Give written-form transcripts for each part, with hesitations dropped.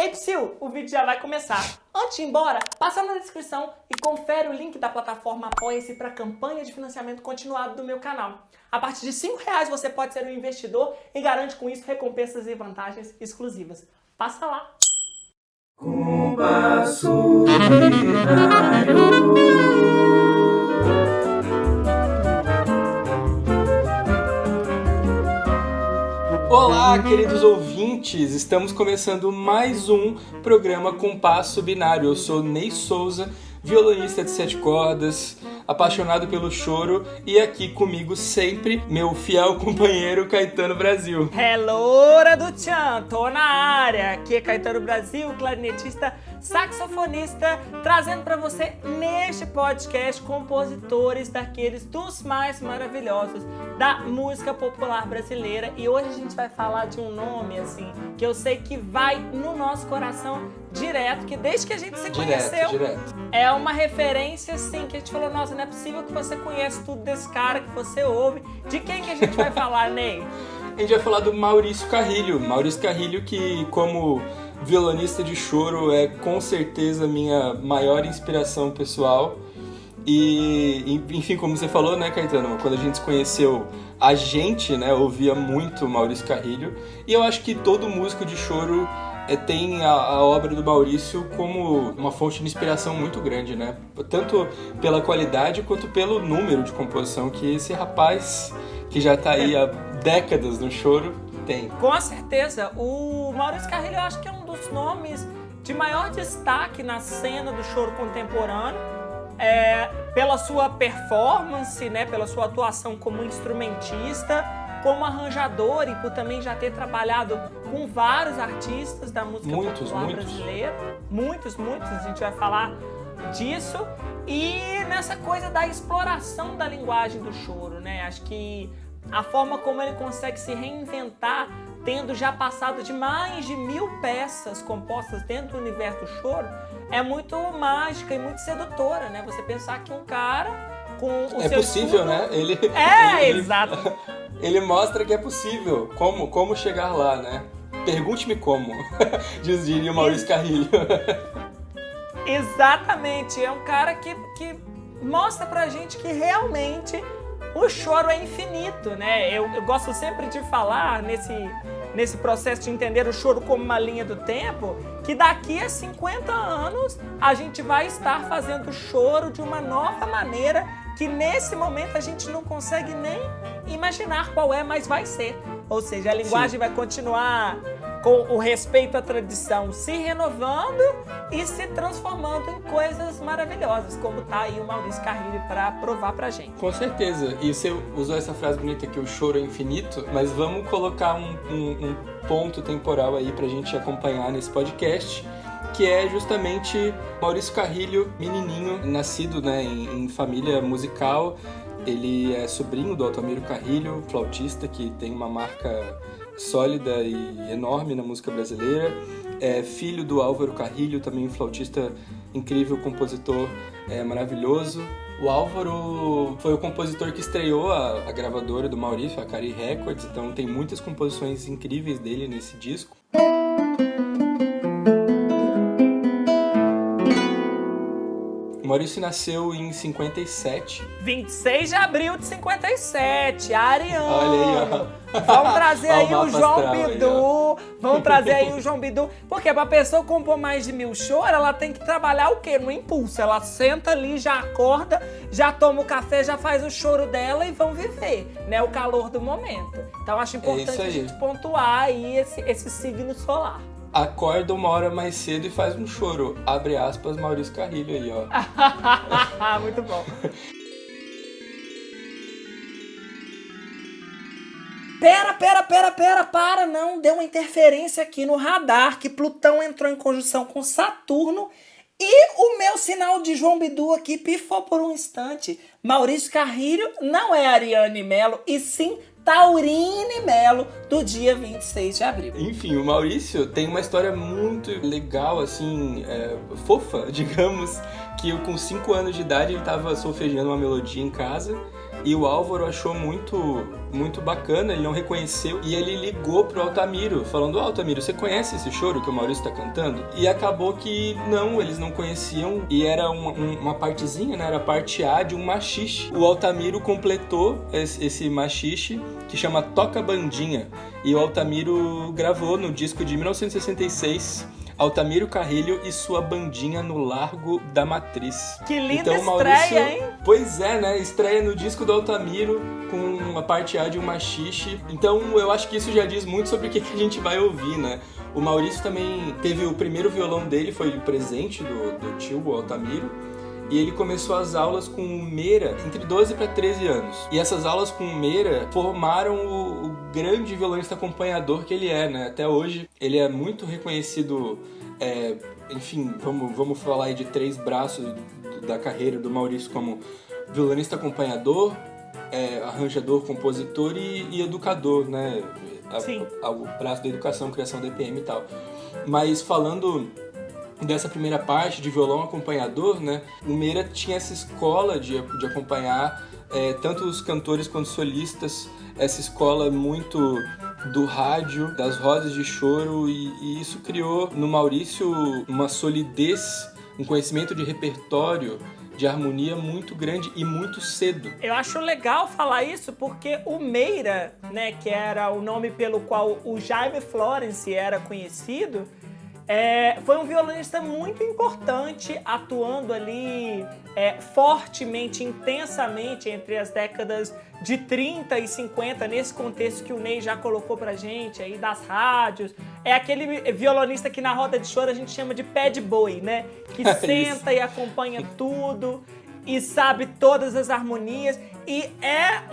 Ei, Psyu, o vídeo já vai começar. Antes de ir embora, passa na descrição e confere o link da plataforma Apoia-se para a campanha de financiamento continuado do meu canal. A partir de R$5 você pode ser um investidor e garante com isso recompensas e vantagens exclusivas. Passa lá! Compasso Olá, queridos ouvintes! Estamos começando mais um programa Compasso Binário. Eu sou Ney Souza, violonista de 7 cordas, apaixonado pelo choro, e aqui comigo sempre meu fiel companheiro Caetano Brasil. Hello, do Tchan! Tô na área! Aqui é Caetano Brasil, clarinetista, saxofonista, trazendo pra você neste podcast compositores daqueles dos mais maravilhosos da música popular brasileira. E hoje a gente vai falar de um nome, assim, que eu sei que vai no nosso coração direto, que desde que a gente se conheceu, é uma referência, assim, que a gente falou, nossa, não é possível que você conheça tudo desse cara, que você ouve. De quem que a gente vai falar, Ney? A gente vai falar do Maurício Carrilho. Maurício Carrilho, que como violonista de choro é com certeza minha maior inspiração pessoal. E, enfim, como você falou, né, Caetano, quando a gente se conheceu, a gente, né, ouvia muito Maurício Carrilho. E eu acho que todo músico de choro tem a obra do Maurício como uma fonte de inspiração muito grande, né? Tanto pela qualidade quanto pelo número de composição que esse rapaz, que já tá aí há décadas no choro, tem. Com certeza. O Maurício Carrilho eu acho que é um dos nomes de maior destaque na cena do choro contemporâneo, pela sua performance, né? Pela sua atuação como instrumentista, como arranjador e por também já ter trabalhado com vários artistas da música popular brasileira. Muitos, a gente vai falar disso. E nessa coisa da exploração da linguagem do choro, né? Acho que a forma como ele consegue se reinventar, tendo já passado de mais de 1000 peças compostas dentro do universo do choro, é muito mágica e muito sedutora, né? Você pensar que um cara com o seu possível, estudo... né? Exato. Ele mostra que é possível. Como chegar lá, né? Pergunte-me como, diria o Maurício Carrilho. Exatamente. É um cara que mostra pra gente que realmente o choro é infinito, né? Eu gosto sempre de falar nesse processo de entender o choro como uma linha do tempo, que daqui a 50 anos a gente vai estar fazendo choro de uma nova maneira que nesse momento a gente não consegue nem imaginar qual é, mas vai ser. Ou seja, a linguagem vai continuar com o respeito à tradição se renovando e se transformando em coisas maravilhosas, como tá aí o Maurício Carrilho para provar pra gente. Com certeza. E você usou essa frase bonita que o choro é infinito, mas vamos colocar um ponto temporal aí pra gente acompanhar nesse podcast, que é justamente Maurício Carrilho, menininho, nascido, né, em família musical. Ele é sobrinho do Altamiro Carrilho, flautista, que tem uma marca sólida e enorme na música brasileira. É filho do Álvaro Carrilho, também um flautista incrível, compositor maravilhoso. O Álvaro foi o compositor que estreou a gravadora do Maurício, a Cari Records, então tem muitas composições incríveis dele nesse disco. O Maurício nasceu em 57. 26 de abril de 57, ariano. Olha aí, ó. Vamos trazer aí o João Bidu. Vamos trazer aí o João Bidu. Porque pra pessoa compor mais de 1000 choros, ela tem que trabalhar o quê? No impulso. Ela senta ali, já acorda, já toma o café, já faz o choro dela e vão viver, né? O calor do momento. Então acho importante a gente pontuar aí esse signo solar. Acorda uma hora mais cedo e faz um choro. Abre aspas, Maurício Carrilho aí, ó. Muito bom. Para, não. Deu uma interferência aqui no radar, que Plutão entrou em conjunção com Saturno e o meu sinal de João Bidu aqui pifou por um instante. Maurício Carrilho não é Ariane Melo, e sim Taurine Melo, do dia 26 de abril. Enfim, o Maurício tem uma história muito legal, assim, fofa, digamos, que com 5 anos de idade ele estava solfegiando uma melodia em casa E o Álvaro achou muito bacana, ele não reconheceu e ele ligou pro Altamiro, falando: Altamiro, você conhece esse choro que o Maurício tá cantando? E acabou que não, eles não conheciam e era uma partezinha, né? Era a parte A de um machixe. O Altamiro completou esse machixe que chama Toca Bandinha e o Altamiro gravou no disco de 1966 Altamiro Carrilho e sua bandinha no Largo da Matriz. Que linda então, Maurício, estreia, hein? Pois é, né? Estreia no disco do Altamiro com uma parte A de um machixe. Então eu acho que isso já diz muito sobre o que a gente vai ouvir, né? O Maurício também teve o primeiro violão dele, foi o presente do tio, o Altamiro. E ele começou as aulas com o Meira entre 12 para 13 anos. E essas aulas com o Meira formaram o grande violonista acompanhador que ele é, né? Até hoje ele é muito reconhecido, enfim, vamos falar aí de 3 braços da carreira do Maurício como violonista acompanhador, arranjador, compositor e educador, né? Sim. O braço da educação, criação da EPM e tal. Mas falando dessa primeira parte de violão acompanhador, né, o Meira tinha essa escola de acompanhar tanto os cantores quanto solistas, essa escola muito do rádio, das rodas de choro, e isso criou no Maurício uma solidez, um conhecimento de repertório, de harmonia muito grande e muito cedo. Eu acho legal falar isso porque o Meira, né, que era o nome pelo qual o Jaime Florence era conhecido, foi um violonista muito importante, atuando ali fortemente, intensamente entre as décadas de 30 e 50, nesse contexto que o Ney já colocou pra gente aí das rádios. É aquele violonista que na roda de choro a gente chama de pé de boi, né? Que senta e acompanha tudo e sabe todas as harmonias. E é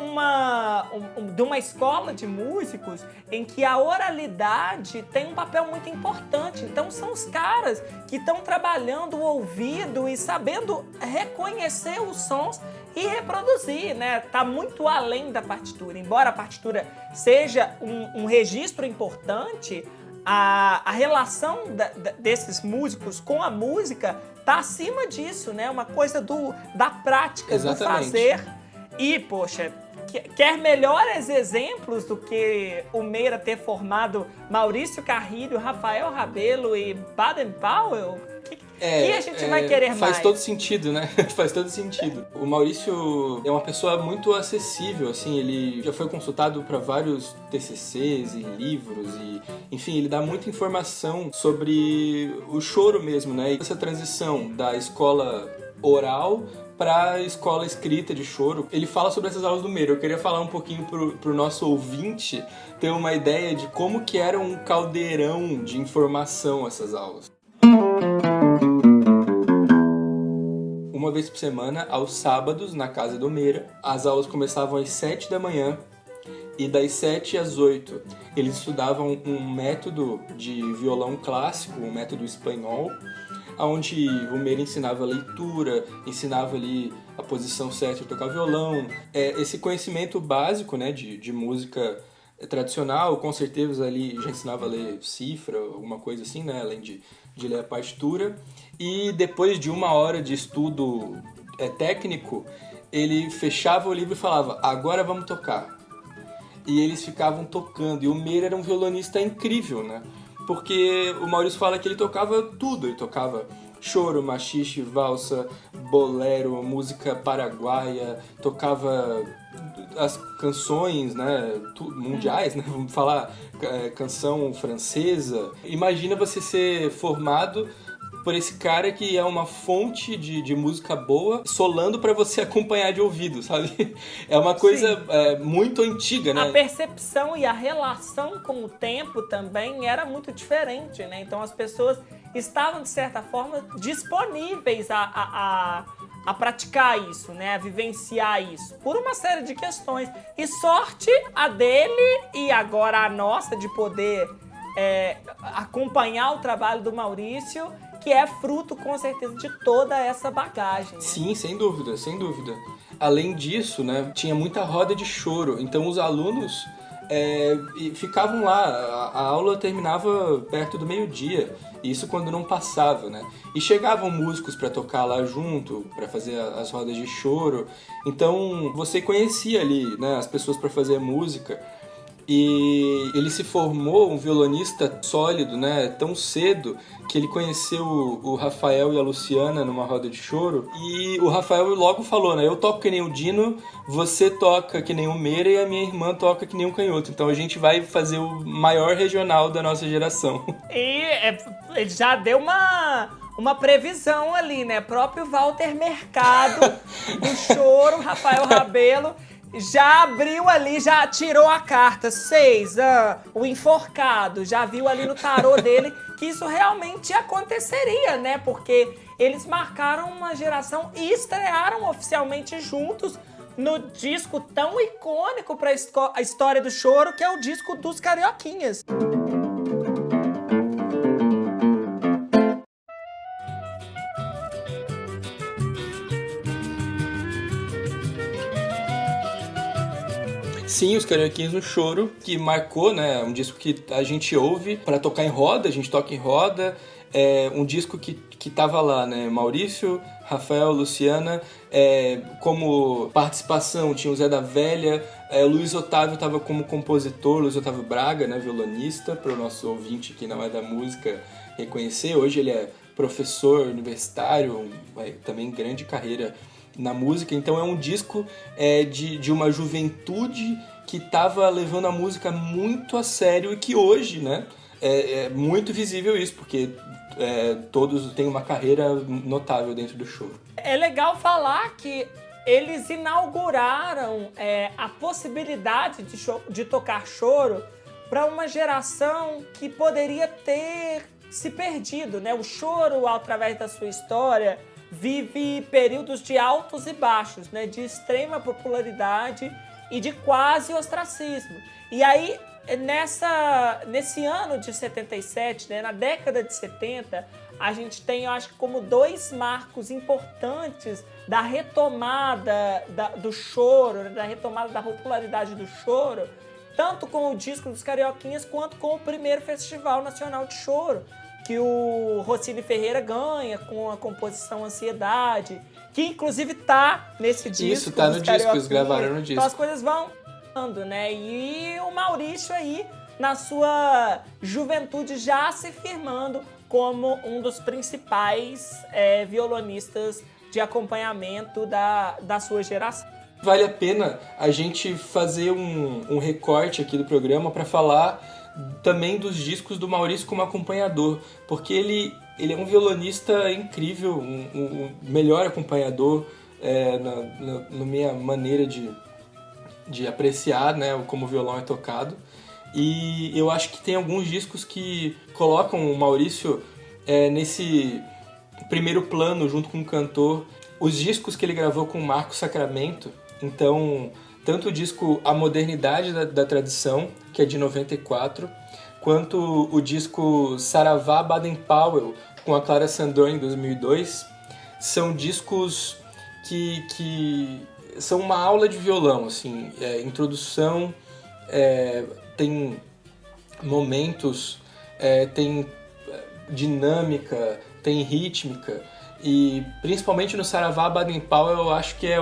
de uma escola de músicos em que a oralidade tem um papel muito importante. Então são os caras que estão trabalhando o ouvido e sabendo reconhecer os sons e reproduzir, né? Tá muito além da partitura. Embora a partitura seja um registro importante, a relação desses músicos com a música tá acima disso, né? Uma coisa da prática, Exatamente. do fazer. E, poxa, quer melhores exemplos do que o Meira ter formado Maurício Carrilho, Rafael Rabelo e Baden Powell? Que a gente vai querer mais? Faz todo sentido, né? Faz todo sentido. O Maurício é uma pessoa muito acessível, assim, ele já foi consultado para vários TCCs e livros e, enfim, ele dá muita informação sobre o choro mesmo, né? E essa transição da escola oral para a escola escrita de choro. Ele fala sobre essas aulas do Meira. Eu queria falar um pouquinho pro nosso ouvinte ter uma ideia de como que era um caldeirão de informação essas aulas. Uma vez por semana, aos sábados, na casa do Meira, as aulas começavam às 7 da manhã e das 7 às 8 eles estudavam um método de violão clássico, um método espanhol, onde o Meira ensinava leitura, ensinava ali a posição certa de tocar violão, esse conhecimento básico, né, de música tradicional. Com certeza ali já ensinava a ler cifra, alguma coisa assim, né, além de ler a partitura. E depois de 1 hora de estudo técnico, ele fechava o livro e falava: agora vamos tocar. E eles ficavam tocando, e o Meira era um violonista incrível, né? Porque o Maurício fala que ele tocava tudo, ele tocava choro, machixe, valsa, bolero, música paraguaia, tocava as canções, né, mundiais, né, vamos falar, canção francesa. Imagina você ser formado por esse cara que é uma fonte de música boa, solando pra você acompanhar de ouvido, sabe? É uma coisa muito antiga, né? A percepção e a relação com o tempo também era muito diferente, né? Então as pessoas estavam, de certa forma, disponíveis a praticar isso, né? A vivenciar isso, por uma série de questões. E sorte a dele e agora a nossa de poder acompanhar o trabalho do Maurício, que é fruto, com certeza, de toda essa bagagem. Né? Sim, sem dúvida, sem dúvida. Além disso, né, tinha muita roda de choro. Então, os alunos e ficavam lá. A aula terminava perto do meio-dia, isso quando não passava, né? E chegavam músicos para tocar lá junto, para fazer as rodas de choro. Então você conhecia ali, né, as pessoas para fazer música. E ele se formou um violonista sólido, né, tão cedo que ele conheceu o Rafael e a Luciana numa roda de choro. E o Rafael logo falou, né, eu toco que nem o Dino, você toca que nem o Meira e a minha irmã toca que nem o Canhoto. Então a gente vai fazer o maior regional da nossa geração. E ele já deu uma previsão ali, né? Próprio Walter Mercado do choro, Rafael Rabelo, já abriu ali, já tirou a carta 6, o enforcado, já viu ali no tarô dele que isso realmente aconteceria, né? Porque eles marcaram uma geração e estrearam oficialmente juntos no disco tão icônico para a história do choro, que é o disco dos Carioquinhas. Sim, os Carioquinhas no Choro, que marcou, né, um disco que a gente ouve para tocar em roda, a gente toca em roda, um disco que tava lá, né, Maurício, Rafael, Luciana, como participação tinha o Zé da Velha, Luiz Otávio estava como compositor, Luiz Otávio Braga, né, violonista, para o nosso ouvinte que não é da música reconhecer. Hoje ele é professor universitário, também grande carreira na música. Então é um disco de uma juventude que estava levando a música muito a sério e que hoje, né, é muito visível isso, porque todos têm uma carreira notável dentro do choro. É legal falar que eles inauguraram a possibilidade de tocar choro para uma geração que poderia ter se perdido, né? O choro, através da sua história, vive períodos de altos e baixos, né? De extrema popularidade e de quase ostracismo. E aí, nesse ano de 77, né, na década de 70, a gente tem, eu acho que como 2 marcos importantes da retomada do choro, da retomada da popularidade do choro, tanto com o disco dos Carioquinhas quanto com o primeiro Festival Nacional de Choro, que o Rossini Ferreira ganha com a composição Ansiedade, que inclusive tá nesse disco. Isso, tá no disco, eles gravaram no disco. Então as coisas vão andando, né? E o Maurício aí, na sua juventude, já se firmando como um dos principais violonistas de acompanhamento da sua geração. Vale a pena a gente fazer um recorte aqui do programa para falar também dos discos do Maurício como acompanhador, porque ele é um violonista incrível, um melhor acompanhador na minha maneira de apreciar, né, como o violão é tocado. E eu acho que tem alguns discos que colocam o Maurício nesse primeiro plano junto com o cantor. Os discos que ele gravou com o Marco Sacramento, então tanto o disco A Modernidade da Tradição, que é de 94, quanto o disco Saravá Baden-Powell, com a Clara Sandor em 2002, são discos que são uma aula de violão, assim, introdução, tem momentos, tem dinâmica, tem rítmica, e principalmente no Saravá Baden-Powell eu acho que é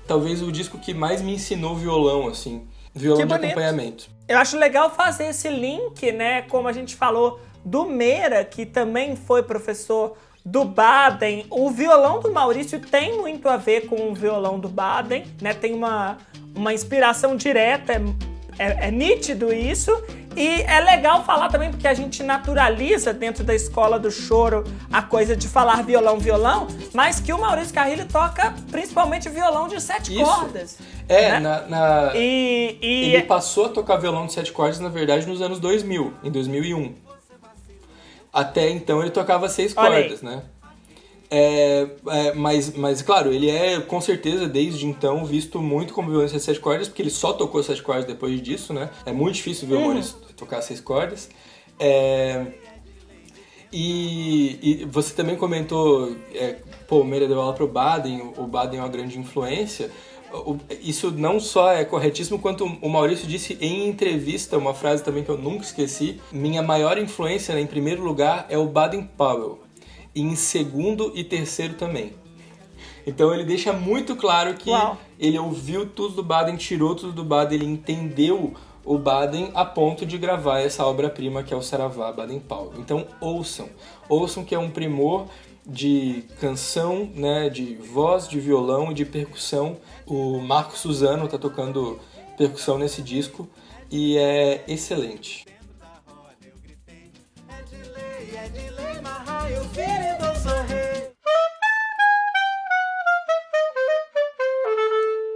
talvez o disco que mais me ensinou violão, assim, violão de acompanhamento. Eu acho legal fazer esse link, né, como a gente falou, do Meira, que também foi professor do Baden. O violão do Maurício tem muito a ver com o violão do Baden, né, tem uma inspiração direta, é nítido isso. E é legal falar também porque a gente naturaliza dentro da escola do choro a coisa de falar violão, mas que o Maurício Carrilho toca principalmente violão de 7 cordas. Né? Ele E passou a tocar violão de 7 cordas, na verdade, nos anos 2000, em 2001. Até então ele tocava 6 cordas, né? Mas, claro, ele é, com certeza, desde então, visto muito como violonista de 7 cordas, porque ele só tocou 7 cordas depois disso, né? É muito difícil ver um violonista tocar 6 cordas. E você também comentou, o Meira deu aula pro Baden, o Baden é uma grande influência. Isso não só é corretíssimo, quanto o Maurício disse em entrevista, uma frase também que eu nunca esqueci: minha maior influência, né, em primeiro lugar, é o Baden-Powell, e em segundo e terceiro também. Então ele deixa muito claro que ele ouviu tudo do Baden, tirou tudo do Baden, ele entendeu o Baden a ponto de gravar essa obra-prima que é o Saravá Baden-Powell. Então ouçam que é um primor de canção, né, de voz, de violão e de percussão. O Marco Suzano tá tocando percussão nesse disco e é excelente.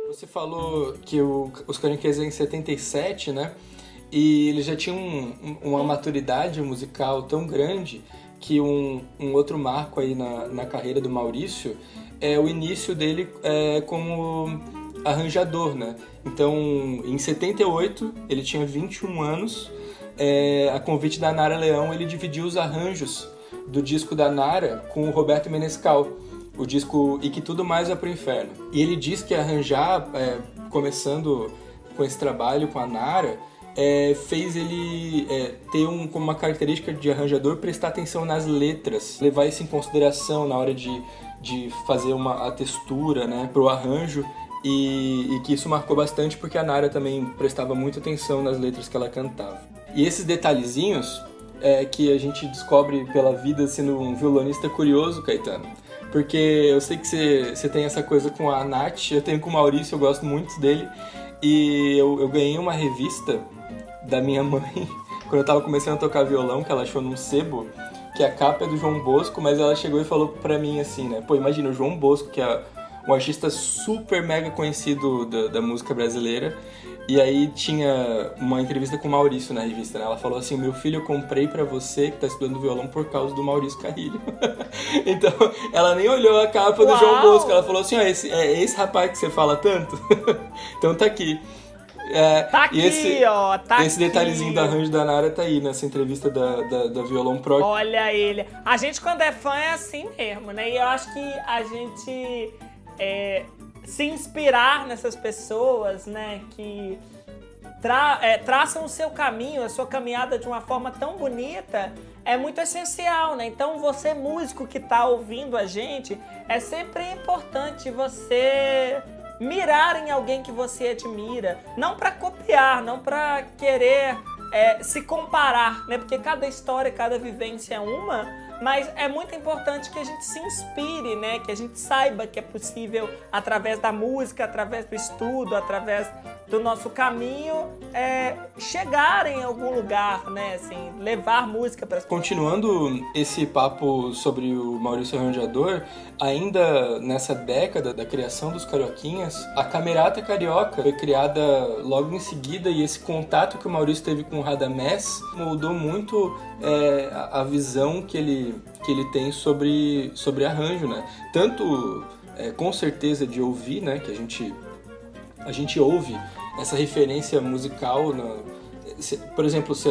Você falou que os Caranqueses é em 77, né? E eles já tinham uma maturidade musical tão grande que um outro marco aí na carreira do Maurício é o início dele como arranjador, né? Então, em 78, ele tinha 21 anos, a convite da Nara Leão, ele dividiu os arranjos do disco da Nara com o Roberto Menescal, o disco E Que Tudo Mais Vai Pro Inferno. E ele diz que arranjar, começando com esse trabalho com a Nara, fez ele ter como uma característica de arranjador prestar atenção nas letras, levar isso em consideração na hora de fazer a textura, né, pro arranjo, e que isso marcou bastante porque a Nara também prestava muita atenção nas letras que ela cantava. E esses detalhezinhos que a gente descobre pela vida sendo um violonista curioso, Caetano. Porque eu sei que você tem essa coisa com a Nath, eu tenho com o Maurício, eu gosto muito dele. E eu ganhei uma revista da minha mãe, quando eu tava começando a tocar violão, que ela achou num sebo, que a capa é do João Bosco, mas ela chegou e falou pra mim assim, né? Pô, imagina, o João Bosco, que é um artista super mega conhecido da música brasileira, e aí tinha uma entrevista com o Maurício na revista, né? Ela falou assim: meu filho, eu comprei pra você que tá estudando violão por causa do Maurício Carrilho. Então, ela nem olhou a capa do João Bosco, ela falou assim: ó, esse rapaz que você fala tanto? Então tá aqui. Tá aqui, esse detalhezinho do arranjo da Nara tá aí nessa entrevista da Violão Pro. Olha ele. A gente, quando é fã, é assim mesmo, né? E eu acho que a gente se inspirar nessas pessoas, né, que traçam o seu caminho, a sua caminhada de uma forma tão bonita, é muito essencial, né? Então, você, músico que tá ouvindo a gente, é sempre importante você mirar em alguém que você admira, não para copiar, não para querer se comparar, né? Porque cada história, cada vivência é uma, mas é muito importante que a gente se inspire, né? Que a gente saiba que é possível, através da música, através do estudo, através do nosso caminho, chegar em algum lugar, né? Assim, levar música para as pessoas. Continuando esse papo sobre o Maurício Arranjador, ainda nessa década da criação dos Carioquinhas, a Camerata Carioca foi criada logo em seguida, e esse contato que o Maurício teve com o Radamés moldou muito a visão que ele tem sobre arranjo, né? Tanto, com certeza, de ouvir, né? Que a gente ouve essa referência musical. Por exemplo, se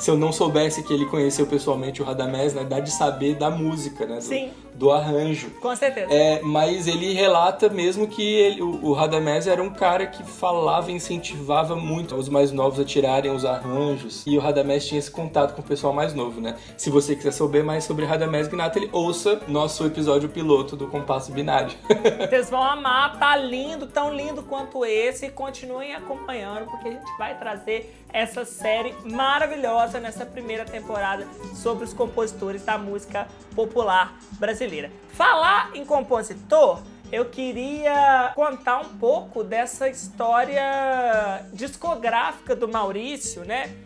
eu não soubesse que ele conheceu pessoalmente o Radamés, né, dá de saber da música, né, do arranjo. Com certeza. Mas ele relata mesmo que o Radamés era um cara que falava e incentivava muito os mais novos a tirarem os arranjos. E o Radamés tinha esse contato com o pessoal mais novo, né? Se você quiser saber mais sobre Radamés Gnately, ouça nosso episódio piloto do Compasso Binário. Vocês vão amar, tá lindo, tão lindo quanto esse. E continuem acompanhando, porque a gente vai trazer essa série maravilhosa nessa primeira temporada sobre os compositores da música popular brasileira. Falar em compositor, eu queria contar um pouco dessa história discográfica do Maurício, né?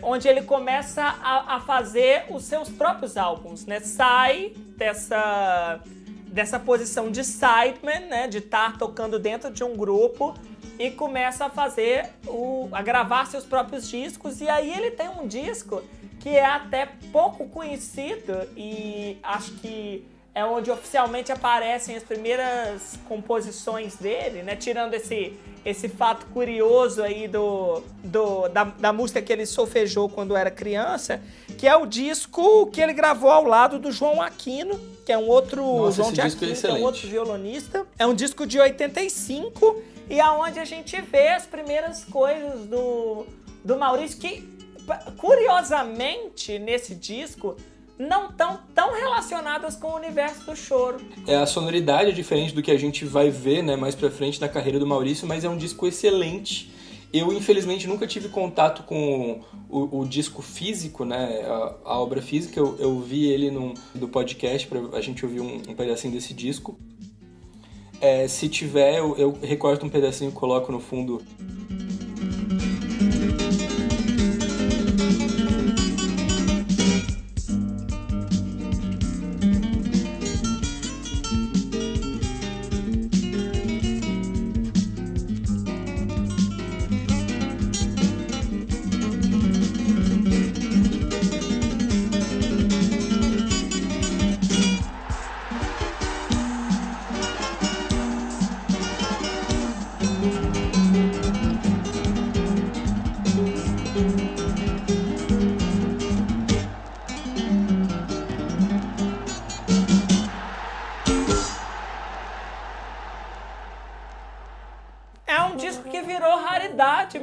Onde ele começa a fazer os seus próprios álbuns, né? Sai dessa posição de sideman, né? De estar tocando dentro de um grupo, e começa a gravar seus próprios discos. E aí ele tem um disco que é até pouco conhecido, e acho que é onde oficialmente aparecem as primeiras composições dele, né? Tirando esse fato curioso aí da música que ele solfejou quando era criança, que é o disco que ele gravou ao lado do João Aquino, que é um outro João de Aquino, que é um outro violonista. É um disco de 85 e aonde a gente vê as primeiras coisas do Maurício, que curiosamente nesse disco não estão tão relacionadas com o universo do choro. A sonoridade é diferente do que a gente vai ver, né, mais pra frente na carreira do Maurício, mas é um disco excelente. Eu, infelizmente, nunca tive contato com o disco físico, né, a obra física. Eu vi ele do podcast, a gente ouvir um pedacinho desse disco. Se tiver, eu recorto um pedacinho e coloco no fundo.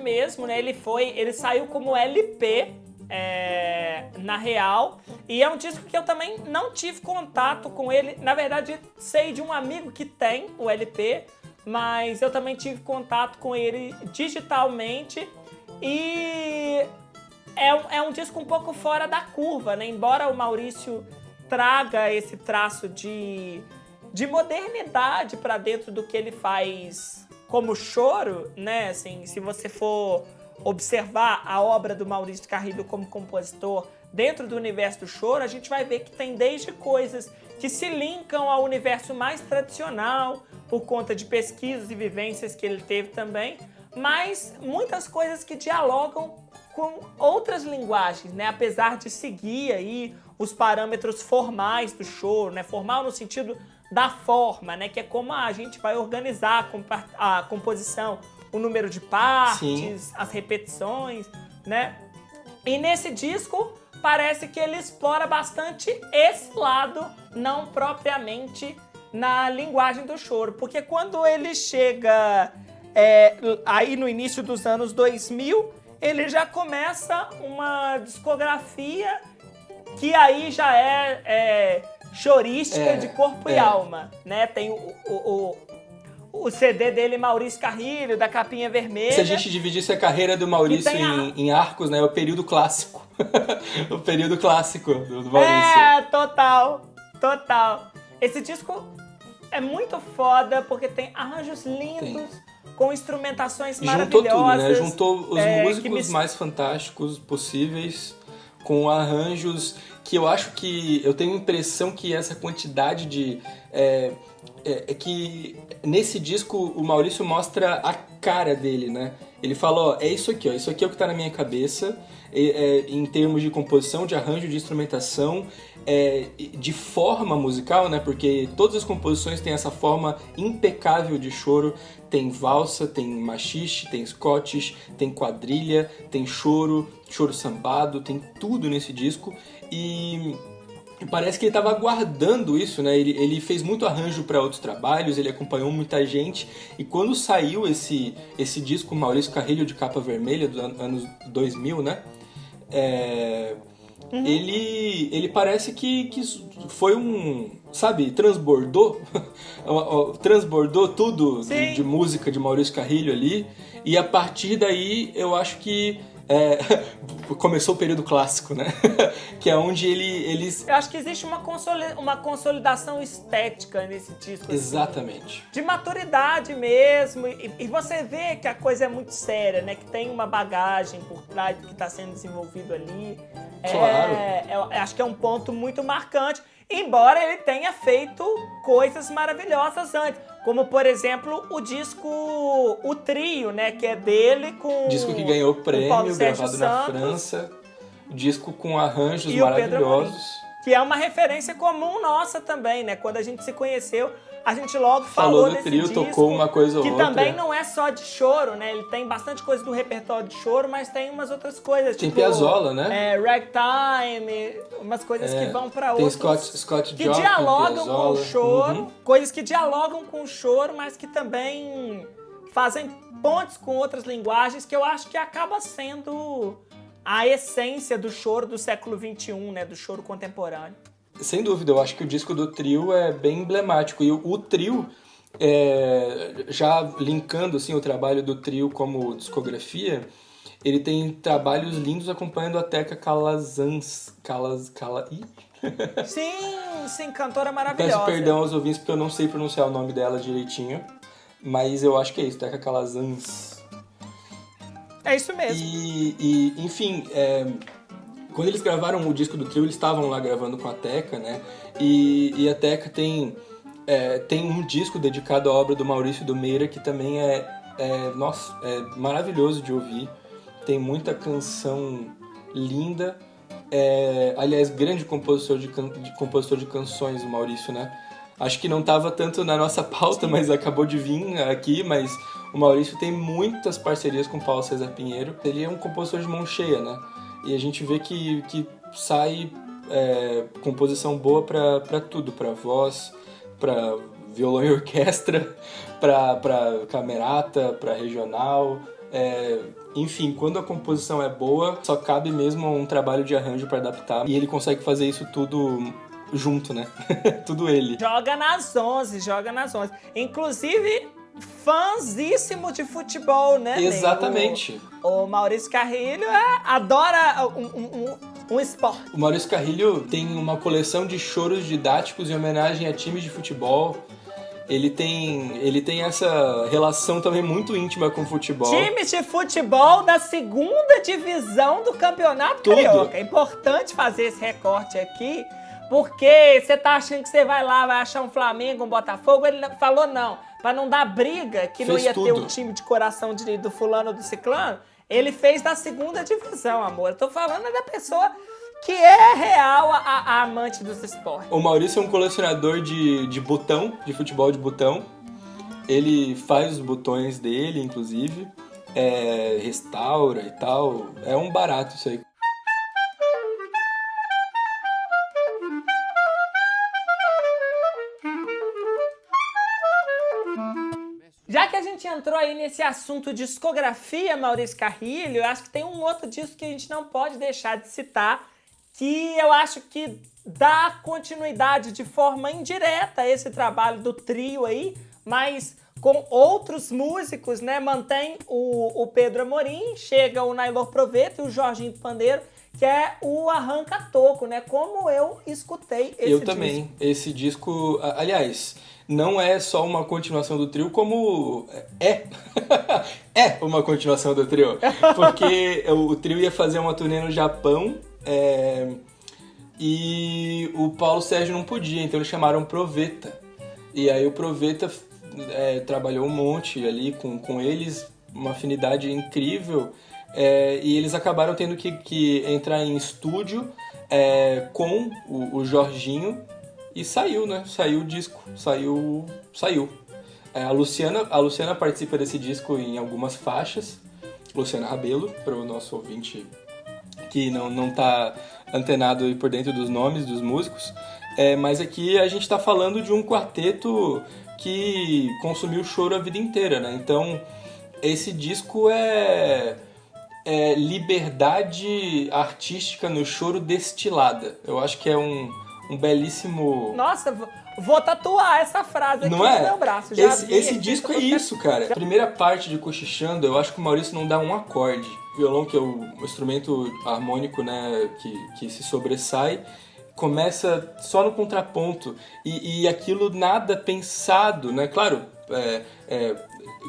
Mesmo, né? Ele saiu como LP na real, e é um disco que eu também não tive contato com ele. Na verdade, sei de um amigo que tem o LP, mas eu também tive contato com ele digitalmente, e é um disco um pouco fora da curva, né? Embora o Maurício traga esse traço de modernidade para dentro do que ele faz como choro, né? Assim, se você for observar a obra do Maurício Carrilho como compositor dentro do universo do choro, a gente vai ver que tem desde coisas que se linkam ao universo mais tradicional, por conta de pesquisas e vivências que ele teve também, mas muitas coisas que dialogam com outras linguagens, né? Apesar de seguir aí os parâmetros formais do choro, né? Formal no sentido da forma, né? Que é como a gente vai organizar a composição, o número de partes, sim, as repetições, né? E nesse disco parece que ele explora bastante esse lado, não propriamente na linguagem do choro, porque quando ele chega aí no início dos anos 2000, ele já começa uma discografia que aí já é chorística de corpo e alma, né? Tem o CD dele, Maurício Carrilho, da capinha vermelha. Se a gente dividisse a carreira do Maurício em arcos, né? É o período clássico. O período clássico do Maurício. Total. Esse disco é muito foda porque tem arranjos lindos, com instrumentações maravilhosas. Juntou tudo, né? Juntou os músicos mais fantásticos possíveis com arranjos que eu acho que... Eu tenho a impressão que essa quantidade de... que nesse disco o Maurício mostra a cara dele, né? Ele fala, ó, isso aqui é o que tá na minha cabeça, em termos de composição, de arranjo, de instrumentação, de forma musical, né? Porque todas as composições têm essa forma impecável de choro. Tem valsa, tem machixe, tem scottish, tem quadrilha, tem choro sambado, tem tudo nesse disco. E parece que ele estava aguardando isso, né? Ele fez muito arranjo para outros trabalhos, ele acompanhou muita gente. E quando saiu esse disco, Maurício Carrilho, de capa vermelha, dos anos 2000, né? Ele parece que foi sabe, transbordou tudo de música de Maurício Carrilho ali, e a partir daí eu acho que começou o período clássico, né? Que é onde eles... Eu acho que existe uma consolidação estética nesse disco. Exatamente. Assim, de maturidade mesmo, e você vê que a coisa é muito séria, né? Que tem uma bagagem por trás do que está sendo desenvolvido ali. Claro. Acho que é um ponto muito marcante, embora ele tenha feito coisas maravilhosas antes. Como, por exemplo, o Trio, né? Que é dele com... Disco que ganhou prêmio, gravado na França. Disco com arranjos maravilhosos. que é uma referência comum nossa também, né? Quando a gente se conheceu, a gente logo falou do desse trio, disco, tocou uma coisa ou que outra. também não é só de choro, né? Ele tem bastante coisa do repertório de choro, mas tem umas outras coisas, Tem tipo... Piazzolla, né? Ragtime, umas coisas que vão pra Tem outros... Scott que Joplin, dialogam Piazzolla. com o choro, coisas que dialogam com o choro, mas que também fazem pontes com outras linguagens, que eu acho que acaba sendo a essência do choro do século XXI, né? Do choro contemporâneo. Sem dúvida, eu acho que o disco do trio é bem emblemático. E o trio, já linkando assim, o trabalho do trio como discografia, ele tem trabalhos lindos acompanhando a Teca Calazans. Sim, cantora maravilhosa. Peço perdão aos ouvintes porque eu não sei pronunciar o nome dela direitinho, mas eu acho que é isso, Teca Calazans. É isso mesmo. E enfim, quando eles gravaram o disco do trio, eles estavam lá gravando com a Teca, né? E a Teca tem um disco dedicado à obra do Maurício do Meira, que também é maravilhoso de ouvir. Tem muita canção linda. Aliás, grande compositor de canções, o Maurício, né? Acho que não estava tanto na nossa pauta, mas acabou de vir aqui, mas o Maurício tem muitas parcerias com o Paulo César Pinheiro. Ele é um compositor de mão cheia, né? E a gente vê que sai composição boa para tudo, para voz, para violão e orquestra, para camerata, para regional. Enfim, quando a composição é boa, só cabe mesmo um trabalho de arranjo para adaptar. E ele consegue fazer isso tudo junto, né? Tudo ele. Joga nas 11. Inclusive, fãzíssimo de futebol, né? Exatamente. O Maurício Carrilho adora um esporte. O Maurício Carrilho tem uma coleção de choros didáticos em homenagem a times de futebol. Ele tem essa relação também muito íntima com o futebol. Times de futebol da segunda divisão do Campeonato Carioca. É importante fazer esse recorte aqui, porque você tá achando que você vai lá, vai achar um Flamengo, um Botafogo. Ele falou não, pra não dar briga, que não ia ter um time de coração do fulano ou do ciclano. Ele fez da segunda divisão, amor. Eu tô falando da pessoa que é real a amante dos esportes. O Maurício é um colecionador de botão, de futebol de botão. Ele faz os botões dele, inclusive. Restaura e tal. É um barato isso aí. Já que a gente entrou aí nesse assunto discografia, Maurício Carrilho, eu acho que tem um outro disco que a gente não pode deixar de citar, que eu acho que dá continuidade de forma indireta a esse trabalho do trio aí, mas com outros músicos, né? Mantém o Pedro Amorim, chega o Naylor Proveta e o Jorginho do Pandeiro, que é o Arranca Toco, né? Como eu escutei esse disco. Eu também. Esse disco, aliás, não é só uma continuação do trio, como é uma continuação do trio. Porque o trio ia fazer uma turnê no Japão, e o Paulo Sérgio não podia, então eles chamaram Proveta. E aí o Proveta trabalhou um monte ali com eles, uma afinidade incrível, e eles acabaram tendo que entrar em estúdio com o Jorginho, e saiu, né? Saiu o disco, saiu. A Luciana participa desse disco em algumas faixas, Luciana Rabelo, para o nosso ouvinte que não tá antenado aí por dentro dos nomes dos músicos, mas aqui a gente tá falando de um quarteto que consumiu choro a vida inteira, né? Então, esse disco é liberdade artística no choro destilada. Eu acho que é um belíssimo... Nossa, vou tatuar essa frase aqui no meu braço. Esse disco é isso, cara. A primeira parte de Cochichando, eu acho que o Maurício não dá um acorde. O violão, que é o instrumento harmônico, né, que se sobressai, começa só no contraponto. E aquilo nada pensado, né? Claro,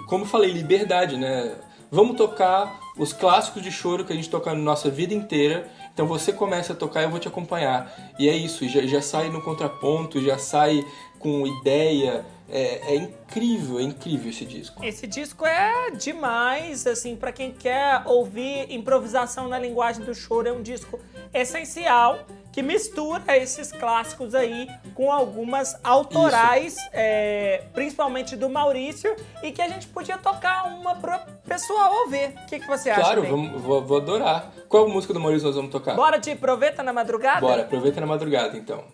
como eu falei, liberdade, né? Vamos tocar os clássicos de choro que a gente toca na nossa vida inteira. Então você começa a tocar e eu vou te acompanhar. E é isso, já sai no contraponto, já sai com ideia. É incrível esse disco. Esse disco é demais, assim, pra quem quer ouvir improvisação na linguagem do choro, é um disco essencial. que mistura esses clássicos aí com algumas autorais, principalmente do Maurício, e que a gente podia tocar uma pro pessoal ouvir. O que você acha? Claro, vou adorar. Qual música do Maurício nós vamos tocar? Bora de Aproveita na Madrugada? Bora, Aproveita na Madrugada, então.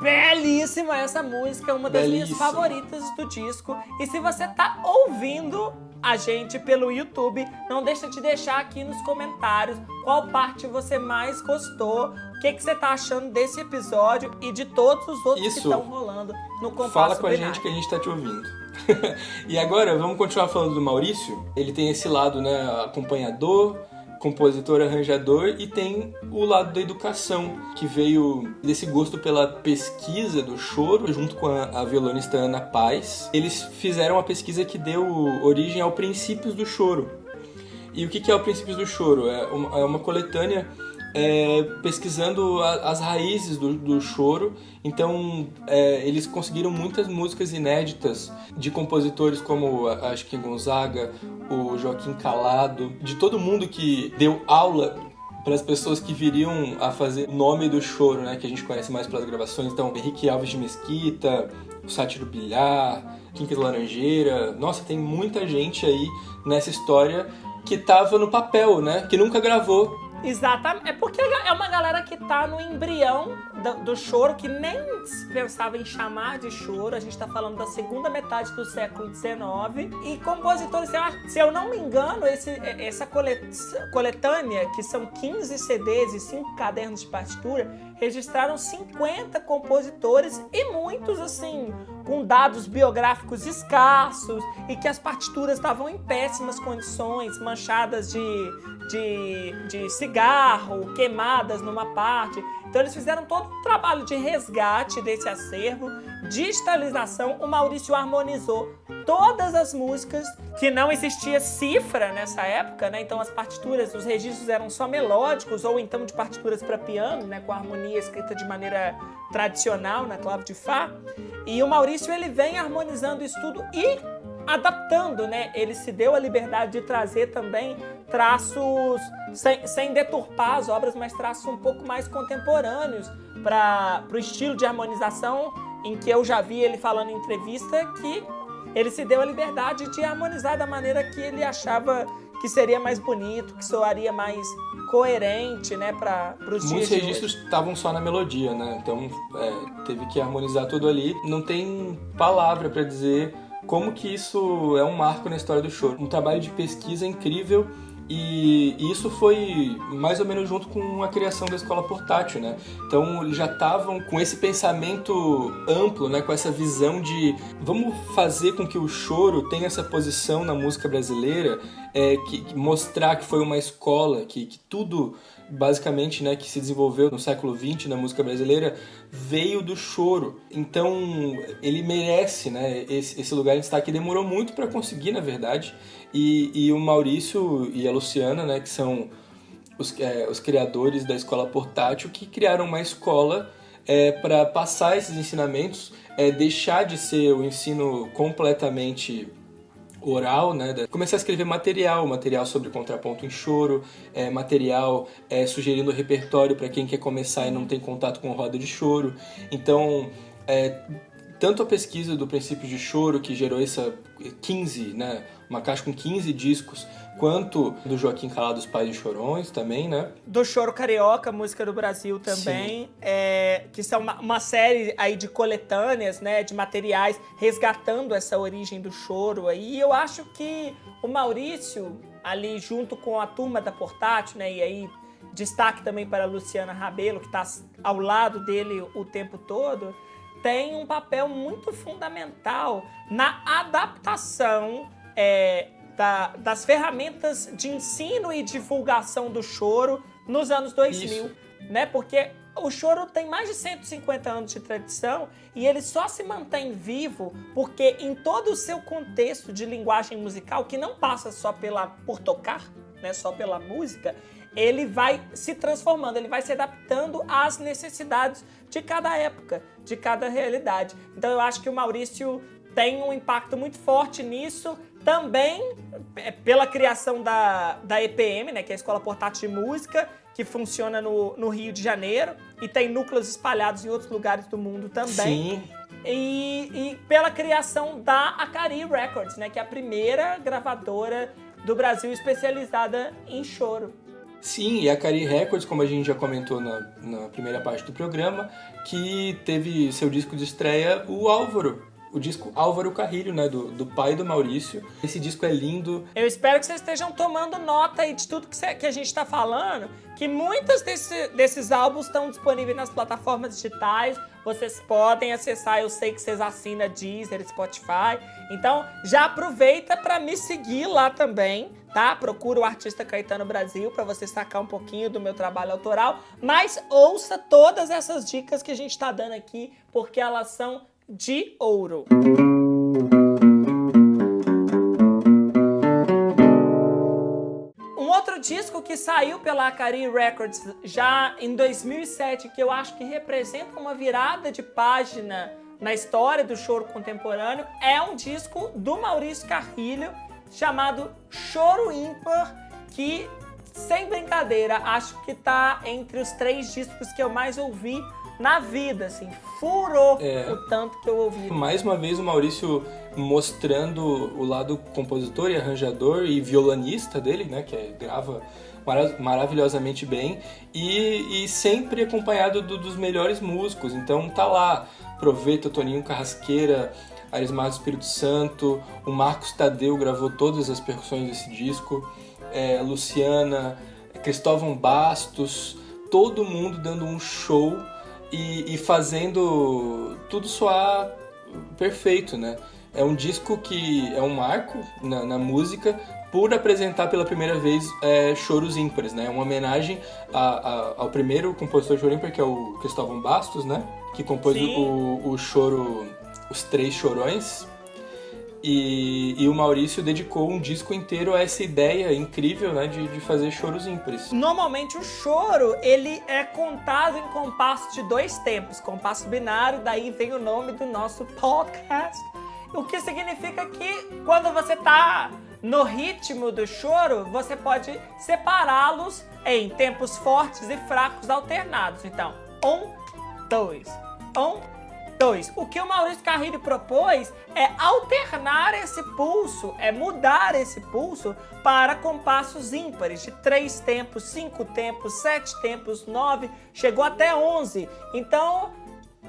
Belíssima essa música, uma das minhas Belíssima. favoritas do disco. E se você tá ouvindo a gente pelo YouTube, não deixa de deixar aqui nos comentários qual parte você mais gostou, o que você tá achando desse episódio e de todos os outros Isso. que estão rolando no Compasso Fala com a Binário. gente que a gente tá te ouvindo. E agora, vamos continuar falando do Maurício. Ele tem esse lado, né, acompanhador, compositor, arranjador, e tem o lado da educação, que veio desse gosto pela pesquisa do choro, junto com a violonista Ana Paz. Eles fizeram uma pesquisa que deu origem ao Princípios do Choro. E o que é o Princípios do Choro? É uma coletânea pesquisando as raízes do choro. Então, eles conseguiram muitas músicas inéditas de compositores como a Chiquinha Gonzaga, o Joaquim Calado, de todo mundo que deu aula para as pessoas que viriam a fazer o nome do choro, né, que a gente conhece mais pelas gravações. Então, Henrique Alves de Mesquita, o Sátiro Bilhar, Quincas Laranjeira. Nossa, tem muita gente aí nessa história que tava no papel, né, que nunca gravou. Exatamente. É porque é uma galera que tá no embrião do choro, que nem se pensava em chamar de choro. A gente tá falando da segunda metade do século XIX. E compositores, se eu não me engano, essa coletânea, que são 15 CDs e 5 cadernos de partitura, registraram 50 compositores e muitos, assim, com dados biográficos escassos e que as partituras estavam em péssimas condições, manchadas de cigarro, queimadas numa parte. Então eles fizeram todo um trabalho de resgate desse acervo, digitalização. O Maurício harmonizou todas as músicas, que não existia cifra nessa época, né? Então as partituras, os registros eram só melódicos ou então de partituras para piano, né? Com a harmonia escrita de maneira tradicional na clave de Fá. E o Maurício, ele vem harmonizando isso tudo e adaptando, né? Ele se deu a liberdade de trazer também traços, sem deturpar as obras, mas traços um pouco mais contemporâneos para o estilo de harmonização, em que eu já vi ele falando em entrevista que ele se deu a liberdade de harmonizar da maneira que ele achava que seria mais bonito, que soaria mais coerente, né, para os dias de hoje. Muitos registros estavam só na melodia, né? Então teve que harmonizar tudo ali. Não tem palavra para dizer como que isso é um marco na história do choro. Um trabalho de pesquisa incrível. E isso foi mais ou menos junto com a criação da escola portátil, né? Então eles já estavam com esse pensamento amplo, né? Com essa visão de vamos fazer com que o choro tenha essa posição na música brasileira, que mostrar que foi uma escola, que tudo basicamente, né, que se desenvolveu no século XX na música brasileira veio do choro. Então ele merece, né, esse lugar de destaque. Demorou muito para conseguir, na verdade. E o Maurício e a Luciana, né, que são os criadores da escola portátil, que criaram uma escola para passar esses ensinamentos, deixar de ser o ensino completamente oral, né? Começar a escrever material sobre contraponto em choro, material sugerindo repertório para quem quer começar e não tem contato com roda de choro. Então, tanto a pesquisa do Princípios de Choro, que gerou essa 15, né? Uma caixa com 15 discos, quanto do Joaquim Calado, Os Pais de Chorões também, né? Do Choro Carioca, música do Brasil também, que são uma série aí de coletâneas, né, de materiais resgatando essa origem do choro. E eu acho que o Maurício, ali junto com a turma da Portátil, né, e aí destaque também para a Luciana Rabelo, que está ao lado dele o tempo todo, tem um papel muito fundamental na adaptação das ferramentas de ensino e divulgação do choro nos anos 2000, né? Porque o choro tem mais de 150 anos de tradição e ele só se mantém vivo porque em todo o seu contexto de linguagem musical, que não passa só por tocar, né? Só pela música, ele vai se transformando, ele vai se adaptando às necessidades de cada época, de cada realidade. Então eu acho que o Maurício tem um impacto muito forte nisso, também pela criação da EPM, né, que é a Escola Portátil de Música, que funciona no Rio de Janeiro e tem núcleos espalhados em outros lugares do mundo também. Sim. E pela criação da Acari Records, né, que é a primeira gravadora do Brasil especializada em choro. Sim, e a Cari Records, como a gente já comentou na primeira parte do programa, que teve seu disco de estreia, o Álvaro. O disco Álvaro Carrilho, né, do pai do Maurício. Esse disco é lindo. Eu espero que vocês estejam tomando nota aí de tudo que a gente está falando, que muitos desses álbuns estão disponíveis nas plataformas digitais. Vocês podem acessar, eu sei que vocês assinam Deezer, Spotify. Então, já aproveita para me seguir lá também, tá? Procura o Artista Caetano Brasil para você sacar um pouquinho do meu trabalho autoral. Mas ouça todas essas dicas que a gente está dando aqui, porque elas são de ouro. Um outro disco que saiu pela Cari Records já em 2007, que eu acho que representa uma virada de página na história do choro contemporâneo, é um disco do Maurício Carrilho chamado Choro Ímpar, que, sem brincadeira, acho que tá entre os 3 discos que eu mais ouvi na vida, assim, furou o tanto que eu ouvi. Mais uma vez o Maurício mostrando o lado compositor e arranjador e violinista dele, né, que grava maravilhosamente bem e sempre acompanhado dos melhores músicos. Então tá lá, Proveito, Toninho Carrasqueira, Arismar do Espírito Santo, o Marcos Tadeu gravou todas as percussões desse disco, Luciana, Cristóvão Bastos, todo mundo dando um show e fazendo tudo soar perfeito, né? É um disco que é um marco na música por apresentar pela primeira vez choros ímpares, né? Uma homenagem ao primeiro compositor de choro ímpar, que é o Cristóvão Bastos, né? Que compôs o choro, os 3 chorões. E o Maurício dedicou um disco inteiro a essa ideia incrível, né, de fazer choros ímpares. Normalmente o choro, ele é contado em compasso de 2 tempos, compasso binário, daí vem o nome do nosso podcast. O que significa que quando você tá no ritmo do choro, você pode separá-los em tempos fortes e fracos alternados. Então, 1, 2, 1, 2. O que o Maurício Carrilho propôs é alternar esse pulso, é mudar esse pulso para compassos ímpares, de 3 tempos, 5 tempos, 7 tempos, 9, chegou até 11. Então,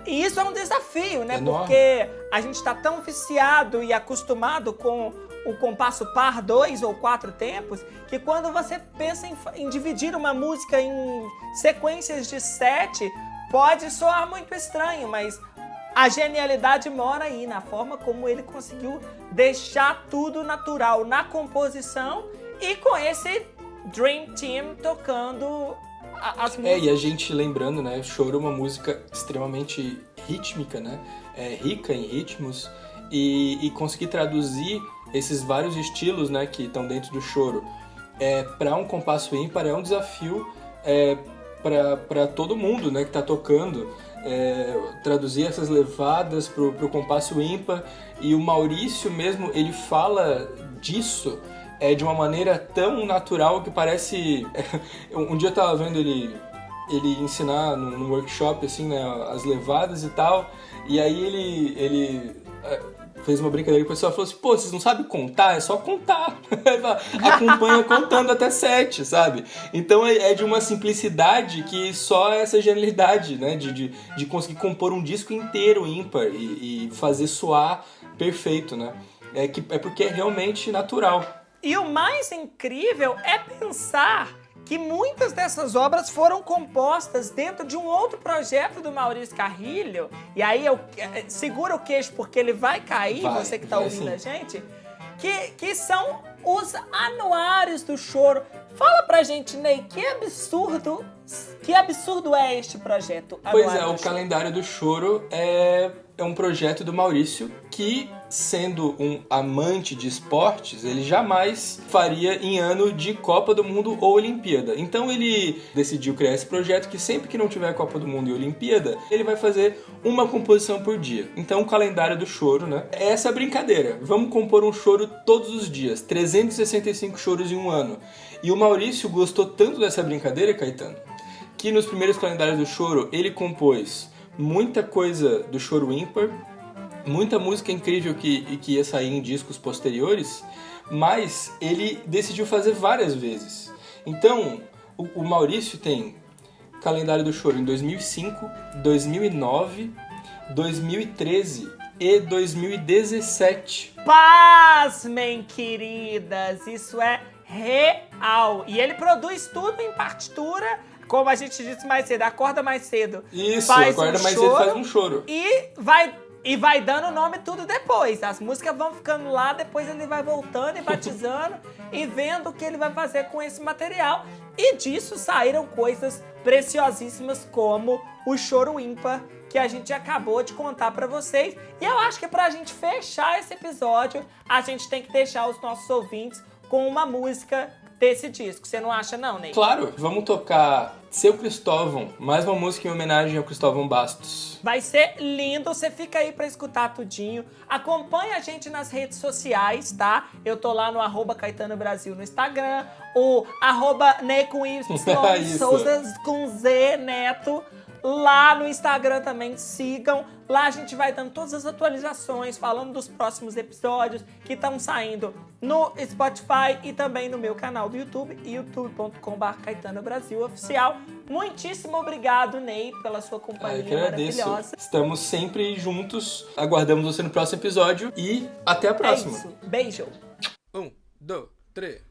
isso é um desafio, né? Enorme. Porque a gente está tão viciado e acostumado com o compasso par 2 ou 4 tempos, que quando você pensa em dividir uma música em sequências de 7, pode soar muito estranho, mas a genialidade mora aí, na forma como ele conseguiu deixar tudo natural na composição e com esse Dream Team tocando as músicas. E a gente lembrando, né, choro é uma música extremamente rítmica, né, rica em ritmos e conseguir traduzir esses vários estilos, né, que estão dentro do choro para um compasso ímpar é um desafio para todo mundo, né, que está tocando. Traduzir essas levadas pro compasso ímpar, e o Maurício mesmo, ele fala disso de uma maneira tão natural que parece... Um dia eu tava vendo ele ensinar num workshop, assim, né, as levadas e tal, e aí ele fez uma brincadeira e o pessoal falou assim, pô, vocês não sabem contar? É só contar. Acompanha contando até 7, sabe? Então é de uma simplicidade que só essa genialidade, né? De conseguir compor um disco inteiro ímpar e fazer soar perfeito, né? É porque é realmente natural. E o mais incrível é pensar que muitas dessas obras foram compostas dentro de um outro projeto do Maurício Carrilho, e aí segura o queixo porque ele vai cair, você que está ouvindo a gente, que são os anuários do choro. Fala pra gente, Ney, que absurdo é este projeto? Pois o Calendário do Choro é um projeto do Maurício que, sendo um amante de esportes, ele jamais faria em ano de Copa do Mundo ou Olimpíada. Então ele decidiu criar esse projeto que sempre que não tiver Copa do Mundo e Olimpíada, ele vai fazer uma composição por dia. Então o Calendário do Choro, né, é essa brincadeira. Vamos compor um choro todos os dias, 365 choros em um ano. E o Maurício gostou tanto dessa brincadeira, Caetano, que nos primeiros Calendários do Choro ele compôs muita coisa do choro ímpar, muita música incrível que ia sair em discos posteriores, mas ele decidiu fazer várias vezes. Então, O Maurício tem calendário do choro em 2005, 2009, 2013 e 2017. Pasmem, queridas, isso é real. E ele produz tudo em partitura, como a gente disse mais cedo, acorda mais cedo. Isso, acorda mais cedo, faz um choro. E vai dando nome tudo depois. As músicas vão ficando lá, depois ele vai voltando e batizando e vendo o que ele vai fazer com esse material. E disso saíram coisas preciosíssimas como o Choro Ímpar, que a gente acabou de contar pra vocês. E eu acho que pra gente fechar esse episódio, a gente tem que deixar os nossos ouvintes com uma música desse disco. Você não acha não, Ney? Claro, vamos tocar Seu Cristóvão, mais uma música em homenagem ao Cristóvão Bastos. Vai ser lindo, você fica aí pra escutar tudinho. Acompanha a gente nas redes sociais, tá? Eu tô lá no @CaetanoBrasil no Instagram, o @Ney com Y, Souza com Z, Neto. Lá no Instagram também sigam. Lá a gente vai dando todas as atualizações, falando dos próximos episódios que estão saindo no Spotify e também no meu canal do YouTube, youtube.com/CaetanoBrasilOficial. Muitíssimo obrigado, Ney, pela sua companhia maravilhosa. Estamos sempre juntos. Aguardamos você no próximo episódio e até a próxima. É isso. Beijo. 1, 2, 3.